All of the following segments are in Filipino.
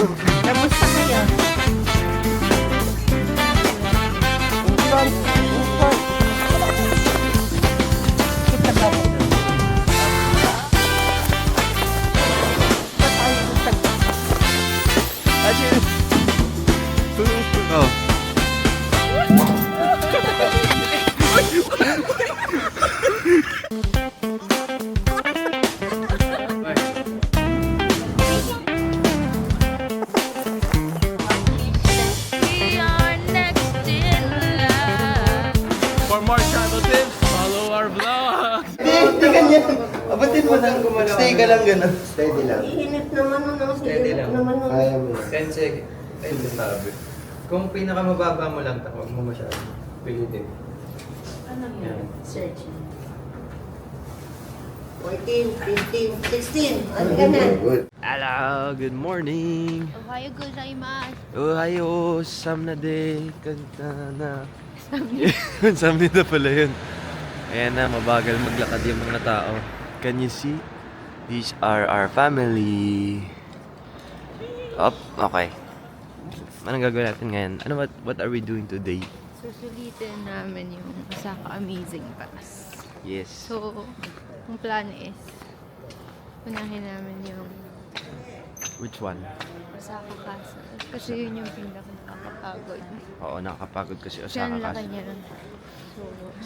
Kamusta kayo? Kita ba ako? Oh. We are next in line. For more travel tips, follow our vlog. Hindi ganyan. Abatin mo lang gumalaw. Stay ka lang gano'n. Steady lang. Iinit naman nun. Steady lang. Naman nun. Kaya mo. 10 seconds. Ay, sabi. Kung pinakamababa mo lang, huwag mo masyado. Pilitin. Ano Yan. yun? Searching. 14, 15, 16. Ano ka na? Good. Hello, good morning. Ohayo gozaimasu. Ohayo, samnade, kanta na. Samnade pala yun. Ayan na, mabagal maglakad yung mga tao. Can you see? These are our family. Up, okay. Anong gagawin natin ngayon? What are we doing today? Susulitin namin yung Osaka Amazing Pass. Yes. So, ang plano is, unahin namin yung Which one? Osaka Castle. Kasi yun yung pinaka-nakakapagod. Oo, nakakapagod kasi Diyan Osaka lang Castle. kanya.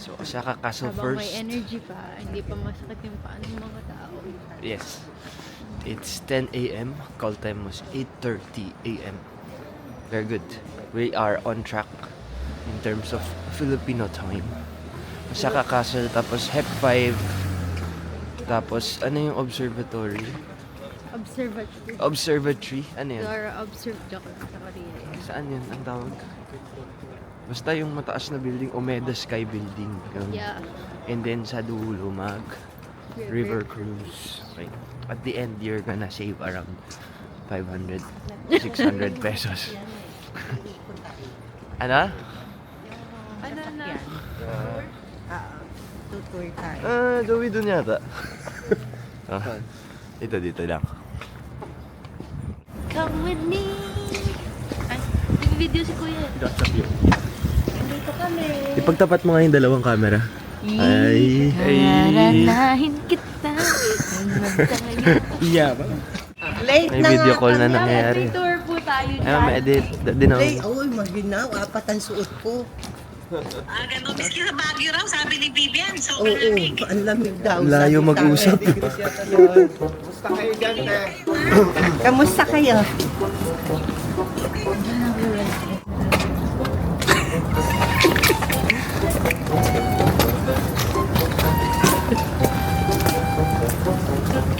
So, Osaka Castle habang first. may energy pa, hindi pa masakit yung paan ng mga tao. Yes. It's 10 a.m. Call time was 8:30 a.m. Very good. We are on track in terms of Filipino time. Osaka Castle, tapos Hep 5. Tapos, ano yung observatory? Observatory. Observatory? Ano yun? Dora Observe Joke sa Korea. Saan yun ang tawag? Basta yung mataas na building, Omeda Sky Building. Yun. Yeah. And then sa dulo, river cruise. Okay. At the end, you're gonna save around 500, 600 pesos. Ano? Ano na? Tutour tayo. Gawin dun yata. Dito lang. Come with me! Ay, nag-video si Kuya. Dito kami. Ipagtapat mo nga yung dalawang camera. Ay. Naranahin kita. Iya ba? Late May na video nga call na kami. nangyayari. Tour po tayo Ay, dyan. ma-edit. Din ako. Late. Uy, maginaw. Apat ang suot ko. Ganun. Miski sa Baguio raw, sabi ni Vivian. So, Oo, ang lamig daw. Layo sabi mag-usap. Basta kayo dyan, te. tayo. Kamusta kayo?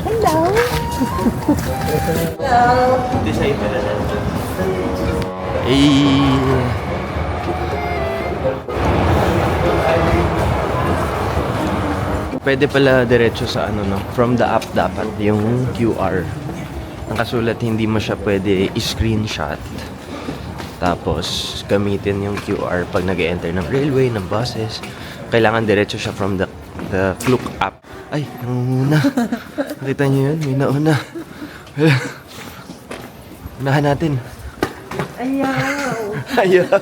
Hello. Hello. Pwede pala diretso sa ano no, from the app dapat yung QR. Ang kasulat hindi mo siya pwede i-screenshot. Tapos gamitin yung QR pag nag-enter ng railway, ng buses. Kailangan diretso siya from the Klook app. Ay, nangunguna. Nakita niyo yun? May nauna. Unahan natin. Ayaw. Ayaw.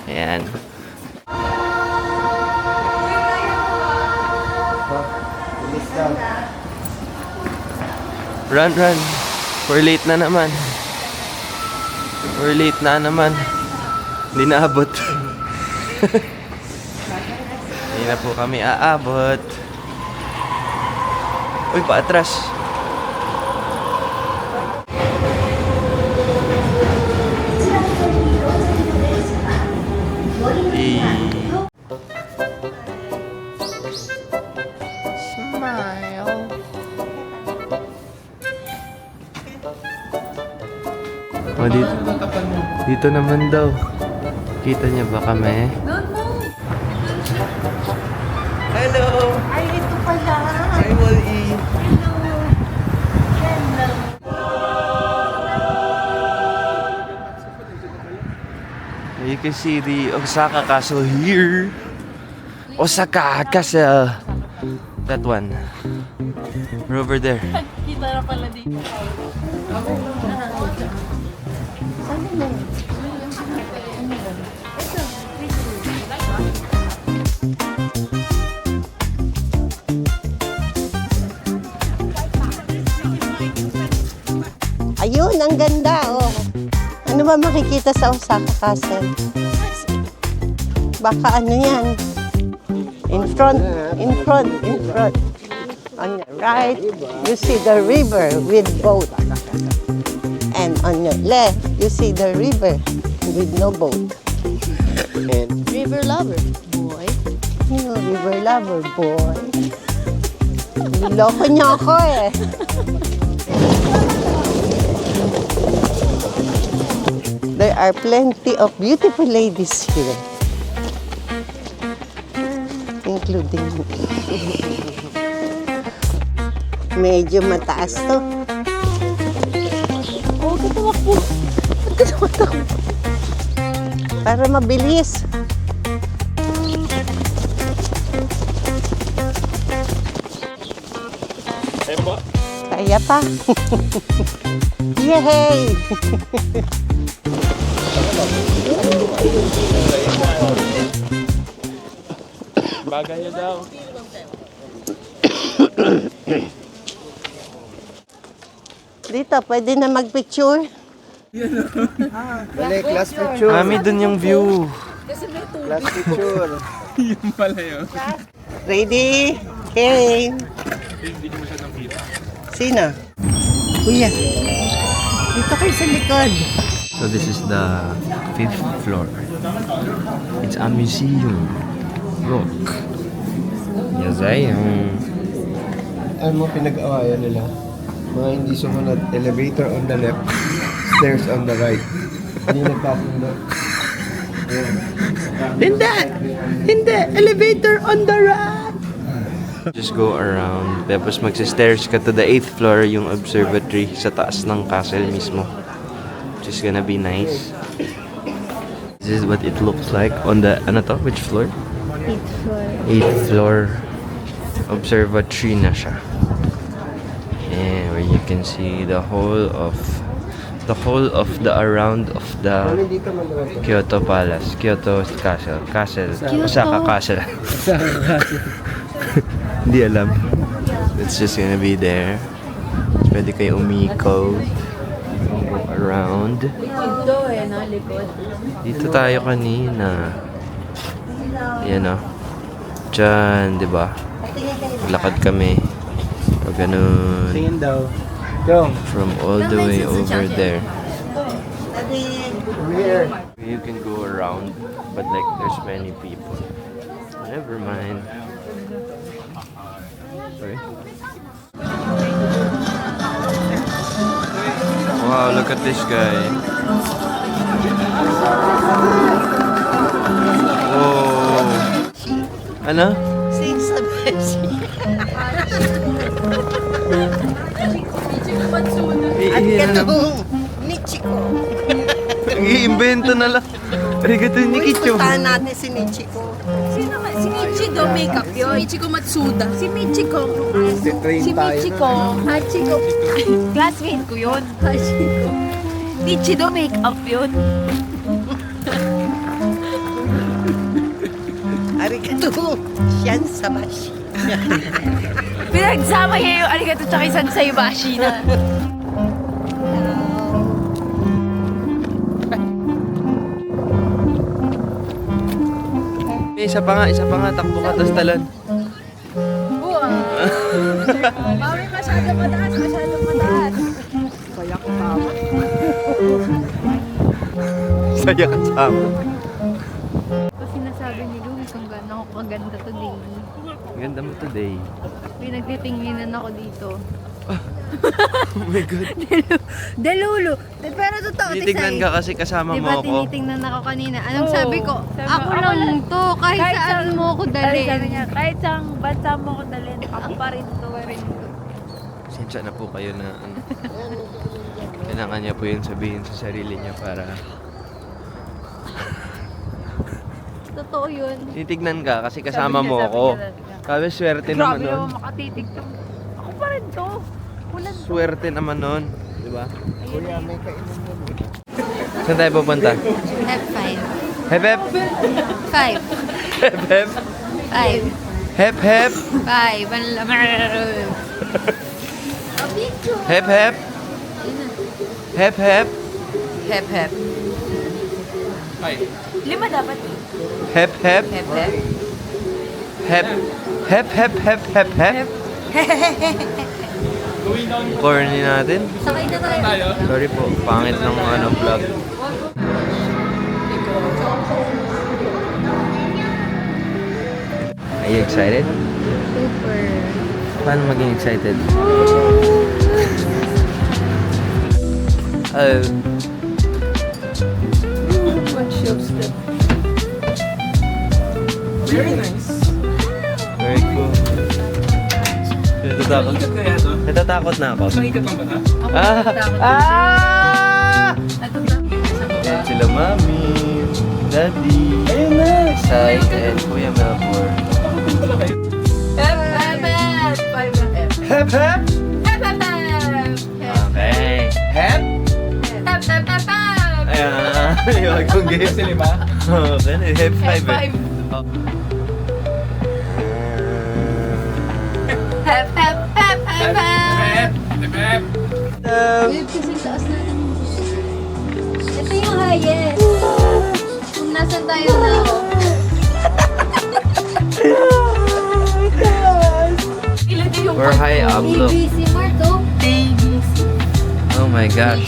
Ayan. Run. We're late na naman. Hindi naabot. Hindi na po kami aabot. Uy, paatras. Smile. Oh, dito naman daw. Kita niya ba kami? Hello! Ay, ito pala. Hi, Wall-E! You can see the Osaka Castle here. Osaka Castle. That one. We're over there. Kita na pala dito. Ayun, ang ganda, oh. Ano ba makikita sa Osaka Castle? Baka ano yan? In front. On your right, you see the river with boat. And on your left, you see the river with no boat. River lover, boy. You river lover, boy. Niloko niya ako eh. There are plenty of beautiful ladies here. Including me. Medyo mataas to. Oh, katamakbo. Ba't ka tumatakbo? Para mabilis. Kaya pa. Yay! Bagay niya daw. Dito, pwede na magpicture. Balik, last picture. Mami, dun yung view. Last picture. Yung pala yun. Ready? Okay. Sino? Kuya. Dito kayo sa likod. So this is the 5th floor. It's a museum. Look. Yazayang. Ano mo pinag-awayan nila? Mga hindi sumunod. Elevator on the left, stairs on the right. Hindi nagpapundot. Hindi! Hindi! Elevator on the right! Just go around. Tapos magsa-stairs ka to the 8th floor, yung observatory sa taas ng castle mismo. Which is gonna be nice. This is what it looks like on the, ano to? Which floor? 8th floor. 8th floor. Observatory na siya. And where you can see the whole of the around of the Kyoto Palace, Kyoto Castle, Osaka Castle. Hindi alam. It's just gonna be there. Pwede kayo umiko. Go around. Ito eh, no? Likod. Dito tayo kanina. Ayan o. Diyan, di ba? Lakad kami. Pag ganun. Tingin daw. Go. From all the way over there. Here. You can go around, but like there's many people. Never mind. Sorry. Wow, look at this guy. Whoa. Ano? Si Beshi. At katong Nichiko. Nag-iimbento na lang. Arigato ni Kicho. Puntahan natin si Nichiko. Sino nga? Si Michiko makeup yun. Michiko Matsuda. Si Michiko. Si Michiko. Hachiko. Classmate ko yun. Hachiko. Michiko makeup yun. Arigato. Siyan sa Bashi. Pinagsama niya yung arigato tsaka isang sayubashi na. Isa pa nga, takbo ka, tas talon. Buwa. Mami, masyadong mataas. Saya kasama. Tapos sinasabi ni Louie kung gaano ako kaganda today. Ganda mo today. Pinagtitinginan ako dito. Oh my God. Delulu! Pero totoo, Titignan ka kasi kasama mo diba ako. tinitingnan ako kanina? Anong Oo. sabi ko? Sabi Ako ko, lang to, kahit saan mo ako Sabi dalhin. niya, kahit saan bansa mo ko dalhin, ako pa rin to. Sensya na po kayo na ano. Kailangan niya po yun sabihin sa sarili niya para Totoo yun. titignan ka kasi kasama Sabi mo niya, ako. sabi niya. Sabi, swerte Grabe naman nun. naman makatitig to. Ako pa rin to. Ulan to. Swerte naman nun. Diba? ba? Kuya, may kainan mo. Saan tayo pupunta? F5. Hep hep! 5. Hep hep! 5. Hep hep! 5. Ang lamar. Hep hep! Hep hep! Hep, hep. 5 dapat. Hep hep! Hep, hep. Hep! Hep hep hep hep hep! Corny natin. Sakay na tayo. Sorry po, pangit ng vlog. Are you excited? Super. Paano maging excited? Very cool. Natatakot na ako. Yan sila mami, daddy, Sai, and Kuya Melbourne. Hep, hep, hep. 5 na hep. Hep hep! Hep, hep, hep. Okay. Hep! Hep, hep, hep, hep. Ayan, yung kong game. Kasi lima? Okay, hep 5 Hep, 5. Hep, hep, hep, hep, hep. Wave kasi taas natin. Ito yung highest. Kung nasan tayo na ako. Ilan din yung We're high up, look. ABC Mart, oh. ABC. Oh my gosh.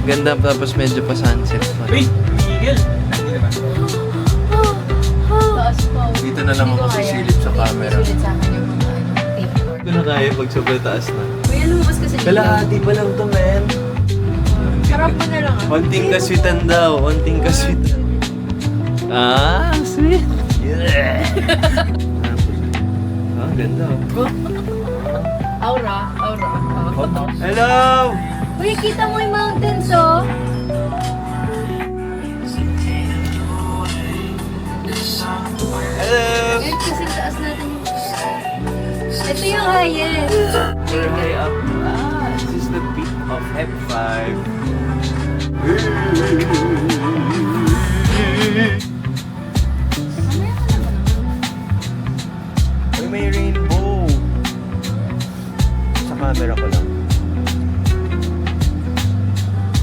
Ganda tapos medyo pa sunset pa. Taas pa. Dito na lang ako sisilip sa camera. Sulit sa akin yung mga tape board. Ito na kaya pag sobrang taas na. Kuya, lumabas ka sa gilid. Kalahati pa lang to, man. Sarap mo na lang ah. Konting kaswitan daw. Konting kaswitan. Ah, sweet. Yeah. Ah, ganda. Aura. Hello! Uy, kita mo yung mountains, oh. Hello! Wave kasi taas natin yung... Ito yung highest. We're high up. Ah, this is the peak of Hep 5. Uy, may rainbow. Sa camera ko lang.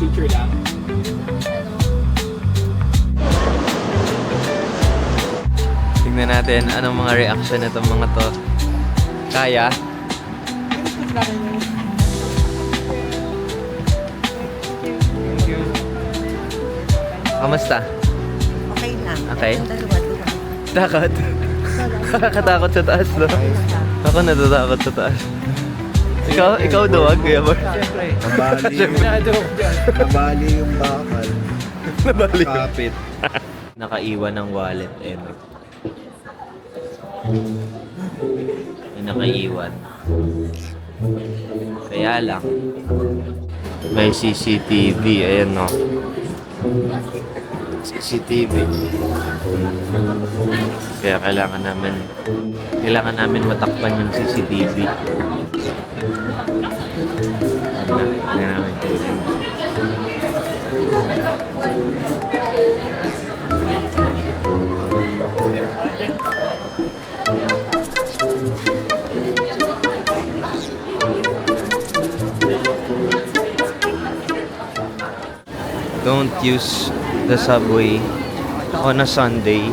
Picture lang. Tingnan natin anong mga reaction nitong mga to. Kaya? Kamusta? Okay lang. Okay. Yung dalawa. Takot? Nakakatakot sa taas, no? Ako natatakot sa taas. Ikaw duwag, Kuya Bar. Nabali yung, nabali yung bakal. Nabali. Kapit. Nakaiwan ng wallet, eh. No? May nakaiwan. Kaya lang. May CCTV, ayan, no? CCTV. Kaya kailangan namin matakpan yung CCTV. Tingnan namin. Don't use the subway on a Sunday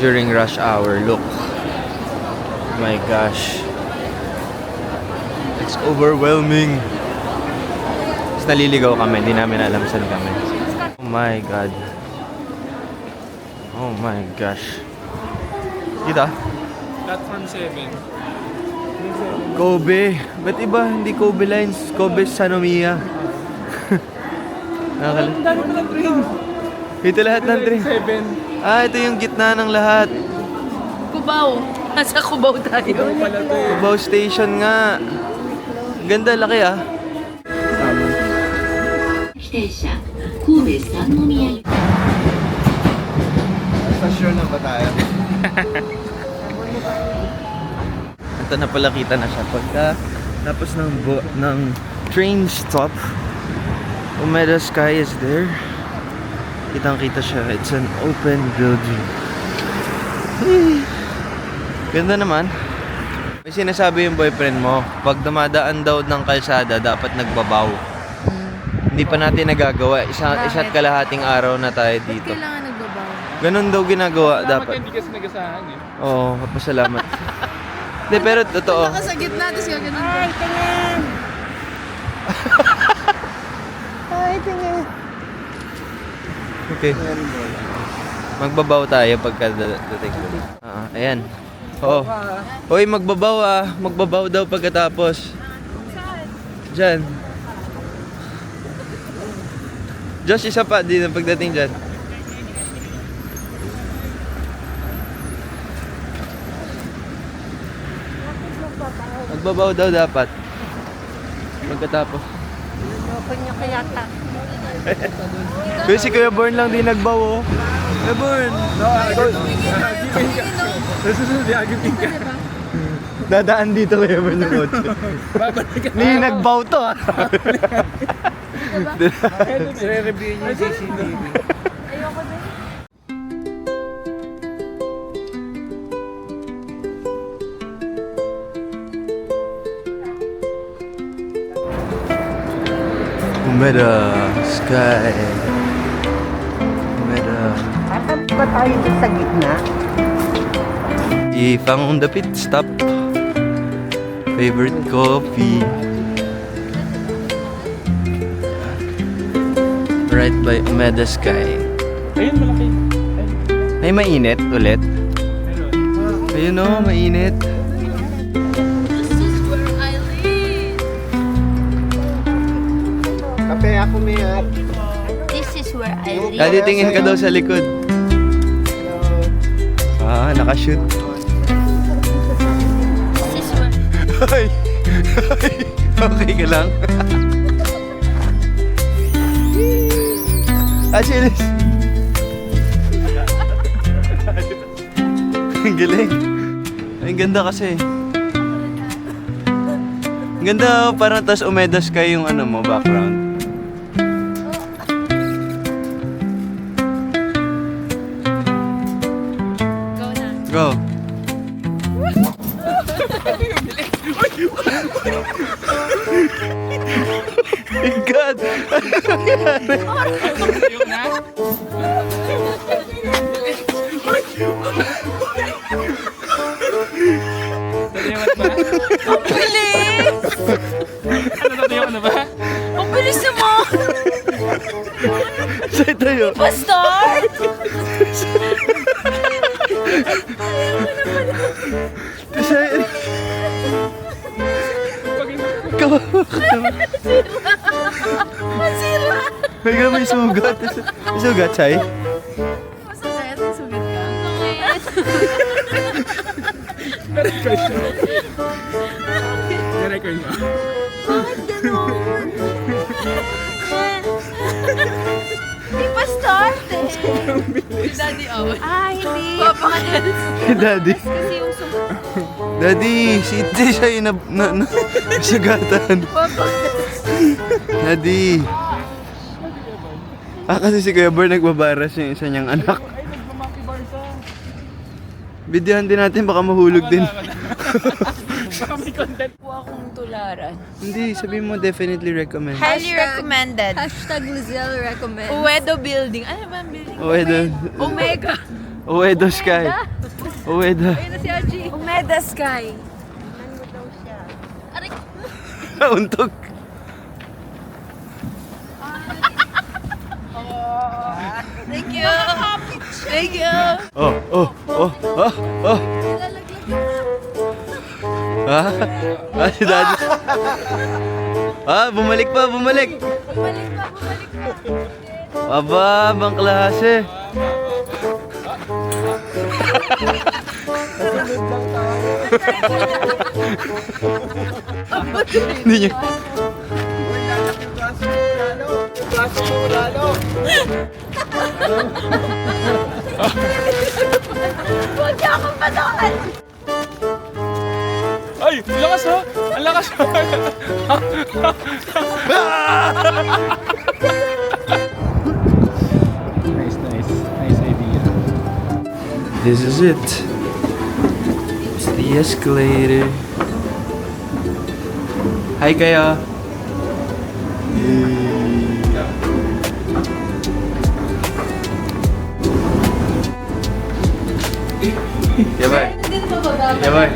during rush hour. Look. My gosh. It's overwhelming. Tapos naliligaw kami. Hindi namin alam saan kami. Oh my God. Oh my gosh. Kita? Platform 7. Kobe. Ba't iba? Hindi Kobe Lines. Kobe Sanomiya. Ang dami pa ng train. Ito lahat ng train. 7. Ah, ito yung gitna ng lahat. Cubao. Nasa Cubao tayo. Pala to eh. Cubao Station nga. Ganda, laki ah. 電車神戸三宮 Stasyon na ba tayo? Ito na pala kita na siya. Pagka tapos ng train stop. Umeda Sky is there. Kitang-kita siya. It's an open building. Ganda naman. May sinasabi yung boyfriend mo, pag dumadaan daw ng kalsada, dapat nagbabaw. Hindi pa natin nagagawa. Isa't kalahating araw na tayo dito. Kailangan nagbabaw. Ganun daw ginagawa dapat. Hindi kasi nagasahan eh. Oo, pasalamat. Hindi, pero totoo. Baka sa gitna, tapos gaganon ko. Ay, tingin! Ay, tingin! Okay. Magbabaw tayo pagka dating doon. Ayan. Oo. Hoy, magbabaw ah. Magbabaw daw pagkatapos. Diyan. Josh, isa pa din ang pagdating dyan. Magbabaw daw dapat. Pagkatapos. Loko niya kaya ta. Pero si Kuya Born lang din nagbaw oh. Kuya Born! Nasusunod yung agipin ka. Dadaan dito Kuya Born yung kotse. Hindi nagbaw to ah. I-review niyo yung CCTV. Ayoko din. Umeda Sky. Umeda. Saan ba tayo doon sa gitna? I found the pit stop. Favorite coffee. Right by Umeda Sky. Ayun, malaki. Ay, mainit ulit. Ayun o, mainit. This is where I live. Kape ako may This is where I live. Daddy, tingin ka daw sa likod. Nakashoot. This is where... Ay! Okay ka lang? Achilles! Ang galing. Ang ganda kasi. Ang ganda, parang tas Umeda Sky yung ano mo, background. Go na. Go. My God! Yung na. Tatayawan ba? Ang bilis! Ano tatayawan ba? Ang bilis naman! Sa'yo tayo. Pa-start! Sa'yo. Masira! May may sugat. May sugat, Chay? Masakit? Sugat ka? Sakit! I-record mo. Bakit ganon? Di pa start eh. Daddy out. Ah, hindi. Papakalas. Daddy. Kasi yung sugat ko. Daddy, si siya yung sugatan. Papakalas. Daddy. Kasi si Kuya Bar nagbabaras yung isa niyang anak. Videohan din natin, baka mahulog din. Baka may content. Po akong tularan. Hindi, sabihin mo definitely recommend. Highly recommended. Hashtag Lizelle recommend. Uedo Building. Ano ba ang building? Uedo. Omega. Uedo Sky. Uedo. Ayun na si Archie. Omega Sky. Untog. Thank you. Thank you. Oh. Si Daddy. Bumalik pa. Bumalik pa. Aba, bang klase. Hindi niya. Huwag niya akong patakan. Ay! Ang lakas ha! Ang lakas ha! Nice, nice. Nice idea. This is it. It's the escalator. Hi kaya. Yabay. Yabay.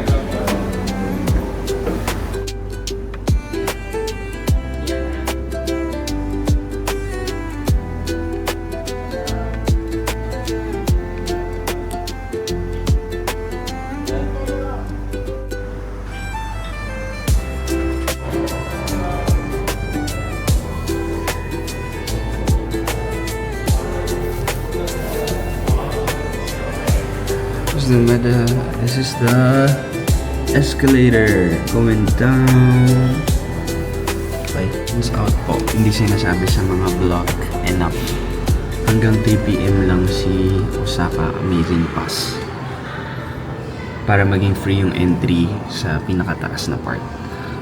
This is the escalator going down. Okay, it's out po. Hindi sinasabi sa mga vlog enough. Hanggang 3 PM lang si Osaka Amazing Pass. Para maging free yung entry sa pinakataas na part.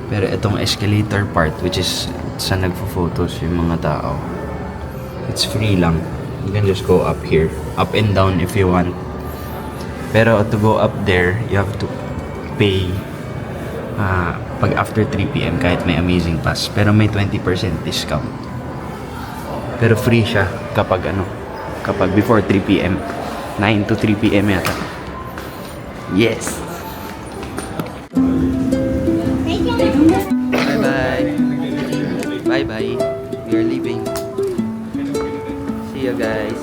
Pero itong escalator part, which is sa nagpo-photos yung mga tao, it's free lang. You can just go up here. Up and down if you want. Pero to go up there, you have to pay pag after 3 PM kahit may Amazing Pass. Pero may 20% discount. Pero free siya kapag kapag before 3 PM. 9 to 3 PM yata. Yes! Bye-bye! Bye-bye! We are leaving. See you guys!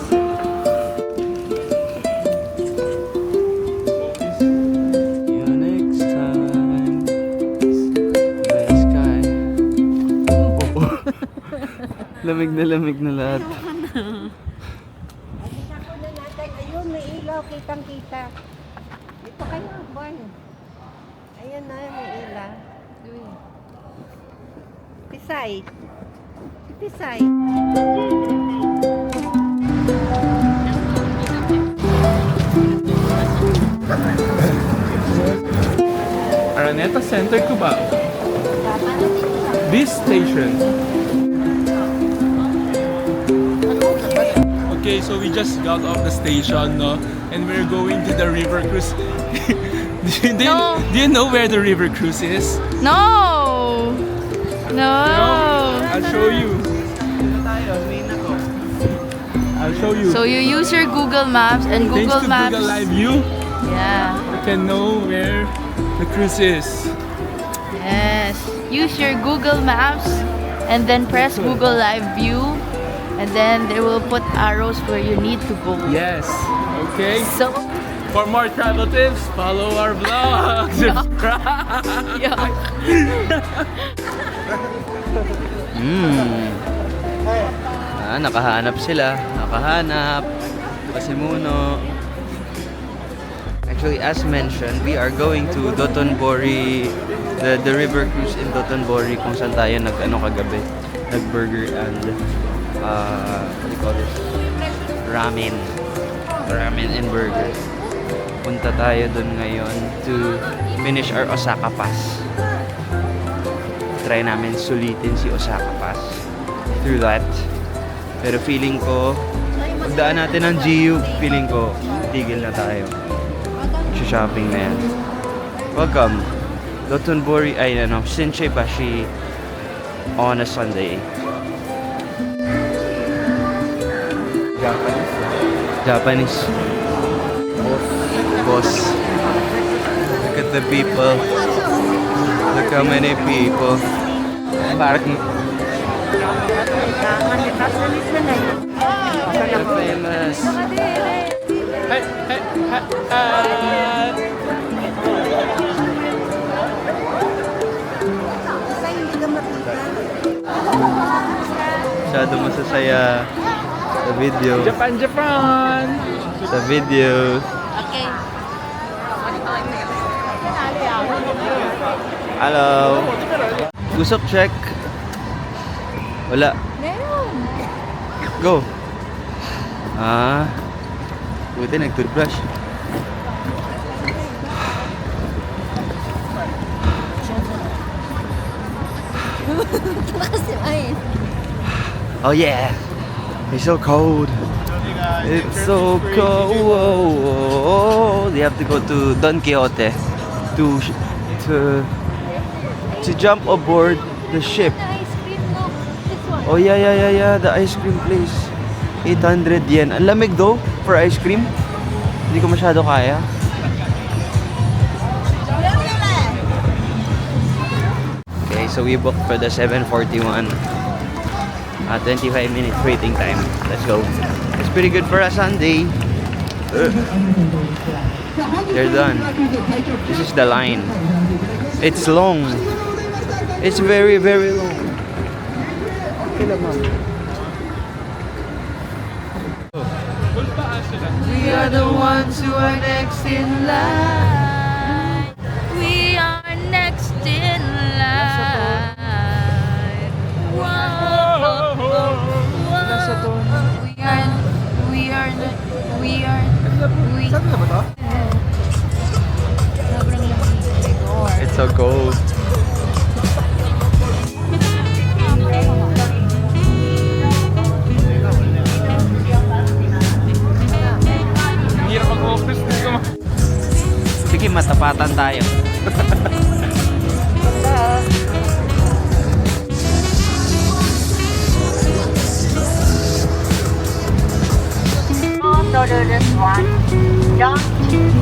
Lamig na lahat. Ayun, may ilaw, kitang-kita. Dito kayo, Bon. Ayun na, may ilaw. Pisay. Pisay. Araneta Center, Cubao. This station. Okay, so we just got off the station, no? And we're going to the river cruise. do you know where the river cruise is? No! No! I'll show you. I'll show you. So you use your Google Maps and Thanks Google to Maps. Google Live View, Yeah. you can know where the cruise is. Yes. Use your Google Maps and then press Google Live View. And then they will put arrows where you need to go. Yes. Okay. So, For more travel tips, follow our vlog. yeah. Nakahanap sila. Nakahanap. Pasimuno. Actually, as mentioned, we are going to Dotonbori, the river cruise in Dotonbori, kung saan tayo kagabi. Nag-burger and what do you call this? Ramen and burger. Punta tayo dun ngayon to finish our Osaka Pass. Try namin sulitin si Osaka Pass through that. Pero feeling ko, pagdaan natin ng GU, feeling ko, tigil na tayo. Shopping na yan. Welcome. Dotonbori, Shinseibashi on a Sunday. Japanese. Boss. Look at the people. Look how many people. Parang famous. Masyado masasaya sa video. Japan! Sa video. Okay. Hello. Gusok check. Wala. Go. Buti nag-toothbrush. Lakas yung ayun. Oh yeah, it's so cold. It's so cold. You have to go to Don Quixote to jump aboard the ship. The ice cream, no? This one. Oh yeah, the ice cream place. 800 yen. Ang lamig though for ice cream. Hindi ko masyado kaya. Okay, so we booked for the 7:41. 25 minutes waiting time. Let's go. It's pretty good for a Sunday. They're done. This is the line. It's long. It's very, very long. We are the ones who are next in line. We are next in line. Whoa. It's so cold. Hirap mag-focus dito. Sige, matapatan tayo. Auto Rules 1 Don't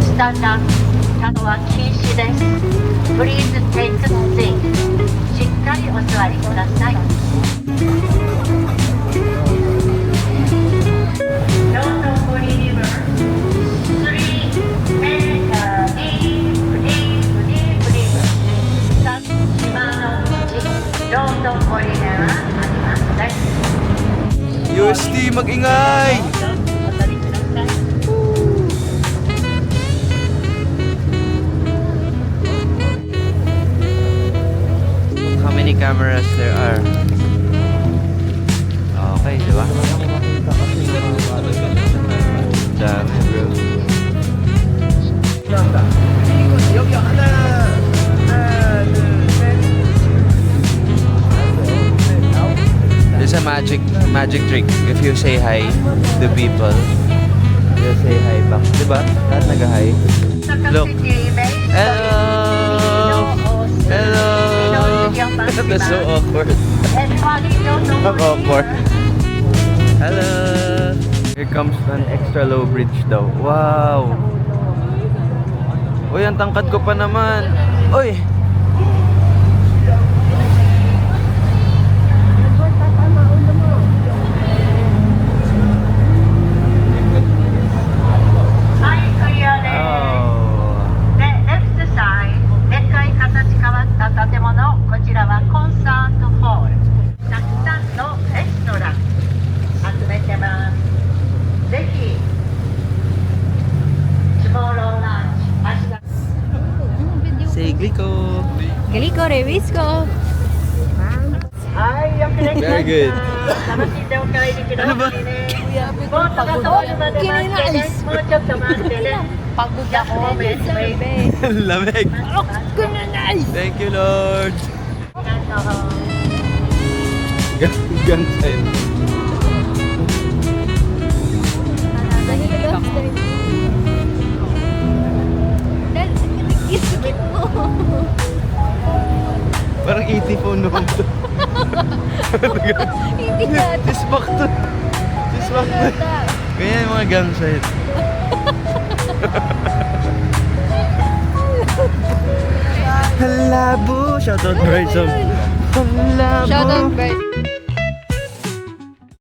stand up などは禁止です Please take a seat しっかりお座りください Don't worry river 3 enter deep river さ島の道 Don't worry river ありますね UST, mag-ingay! How many cameras there are? Okay, di ba? Dami, bro. There's a magic trick. If you say hi to people, they'll say hi back. Di ba? Lahat nag-hi. Look. Hello! Hello! That's so awkward. Awkward. Hello! Here comes an extra low bridge daw. Wow! Uy, ang tangkad ko pa naman. Uy! Say Glico. Glico, Revisco. Very good. Ano ba? Kinais. Pagod ako. Lamig. Thank you, Lord. Gansen. Isikip mo. Parang ET phone naman to. Hindi na. Tisbak to. Tisbak to. Kaya yung mga ganset. Halabo! Shoutout Bryson. Halabo! Shoutout, Bert.